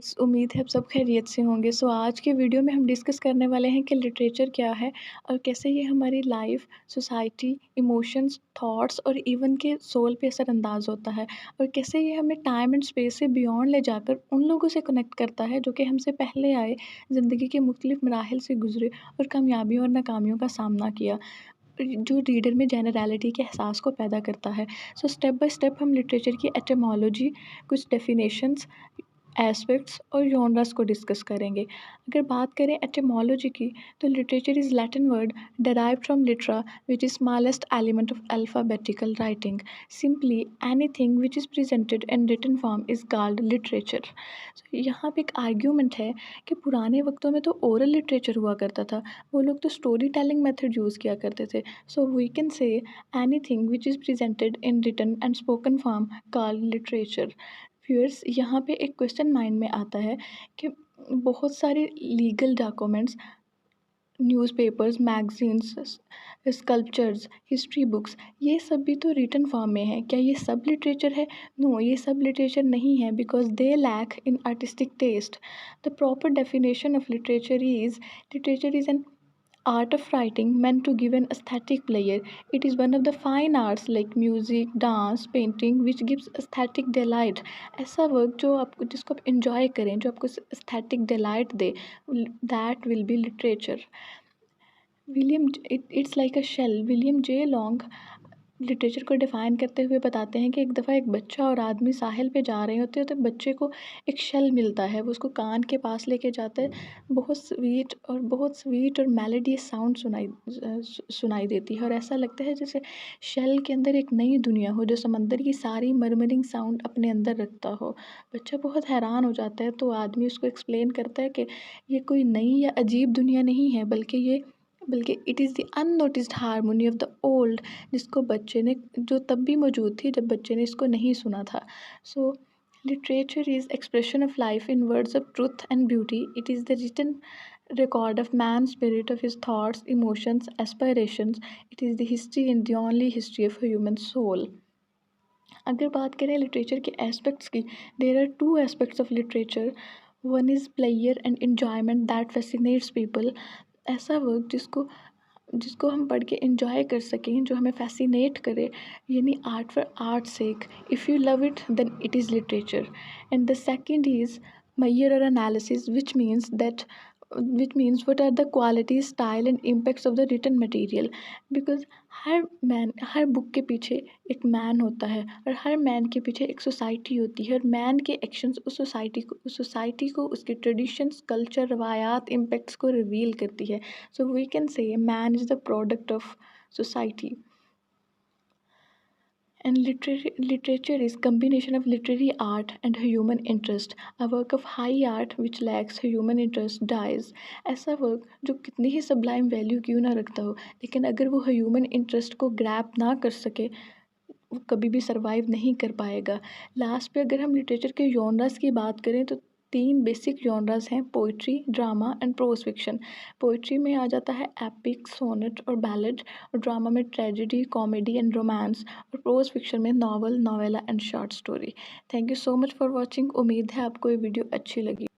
Friends, उम्मीद है आप सब खैरियत से होंगे। सो आज के वीडियो में हम डिस्कस करने वाले हैं कि लिटरेचर क्या है और कैसे ये हमारी लाइफ, सोसाइटी, इमोशंस, थॉट्स और इवन के सोल पे असरअंदाज होता है और कैसे ये हमें टाइम एंड स्पेस से बियॉन्ड ले जाकर उन लोगों से कनेक्ट करता है जो कि हमसे पहले आए, ज़िंदगी के मुख्तलिफ मराहिल से गुजरे और कामयाबियों और नाकामियों का सामना किया। जो रीडर में जेनरैलिटी के एहसास को पैदा करता है। सो स्टेप बाय स्टेप हम लिटरेचर की एटिमोलॉजी, कुछ डेफिनेशंस, एस्पेक्ट्स और जॉनर्स को डिस्कस करेंगे। अगर बात करें एटिमोलॉजी की, तो literature is Latin word derived from Litera which is smallest element of alphabetical writing. Simply anything which is presented in written form is called literature. So, यहाँ पे एक आर्ग्यूमेंट है कि पुराने वक्तों में तो ओरल लिटरेचर हुआ करता था, वो लोग तो स्टोरी टेलिंग मेथड यूज़ किया करते थे। So we can say anything which is presented in written and spoken form called literature. Viewers, यहाँ पे एक क्वेश्चन माइंड में आता है कि बहुत सारे legal documents, newspapers, magazines, sculptures, history books, ये सब भी तो रिटन फॉर्म में है। क्या ये सब लिटरेचर है? नो, ये सब लिटरेचर नहीं है because they lack in artistic taste. The proper definition of literature is an art of writing meant to give an aesthetic pleasure. It is one of the fine arts like music, dance, painting which gives aesthetic delight. ऐसा work जो आपको, जिसको आप enjoy करें, जो आपको aesthetic delight दे, that will be literature. It's like a shell. William J Long literature को डिफ़ाइन करते हुए बताते हैं कि एक दफ़ा एक बच्चा और आदमी साहिल पे जा रहे होते हैं, तो बच्चे को एक शेल मिलता है, वो उसको कान के पास लेके जाता है। बहुत स्वीट और मेलोडियस साउंड सुनाई देती है और ऐसा लगता है जैसे शेल के अंदर एक नई दुनिया हो जो समंदर की सारी मरमरिंग साउंड अपने अंदर रखता हो। बच्चा बहुत हैरान हो जाता है, तो आदमी उसको एक्सप्लेन करता है कि ये कोई नई या अजीब दुनिया नहीं है, बल्कि it is the unnoticed harmony of the old, जिसको बच्चे ने, जो तब भी मौजूद थी जब बच्चे ने इसको नहीं सुना था। So literature is expression of life in words of truth and beauty. It is the written record of man's spirit, of his thoughts, emotions, aspirations. It is the history and the only history of a human soul. अगर बात करें literature के aspects की, there are two aspects of literature. One is pleasure and enjoyment that fascinates people. ऐसा work जिसको जिसको हम पढ़ के एंजॉय कर सकें, जो हमें फैसिनेट करे, यानी art for art sake. If you love it then it is literature. And the second is measure or analysis, which means what are the qualities, style and impacts of the written material. Because her book के पीछे एक man होता है और her man के पीछे एक society होती है और मैन के एक्शंस उस सोसाइटी को उसके ट्रेडिशंस, कल्चर, रवायात, इम्पैक्ट्स को रिवील करती है। So we can say man is the product of society. And literature is combination of literary art and human interest. A work of high art which lacks human interest dies. ऐसा work जो कितनी ही sublime value क्यों ना रखता हो, लेकिन अगर वो ह्यूमन इंटरेस्ट को ग्रैब ना कर सके, वो कभी भी सर्वाइव नहीं कर पाएगा। लास्ट पे अगर हम लिटरेचर के जॉनर्स की बात करें, तो 3 बेसिक जॉनर्स हैं: poetry, drama and pros fiction. Poetry में आ जाता है एपिक, सोनेट और बैलेड, और ड्रामा में ट्रेजेडी, कॉमेडी एंड रोमांस, और प्रोज़ फिक्शन में novel, novella and short story. Thank you so much for watching. उम्मीद है आपको ये वीडियो अच्छी लगी।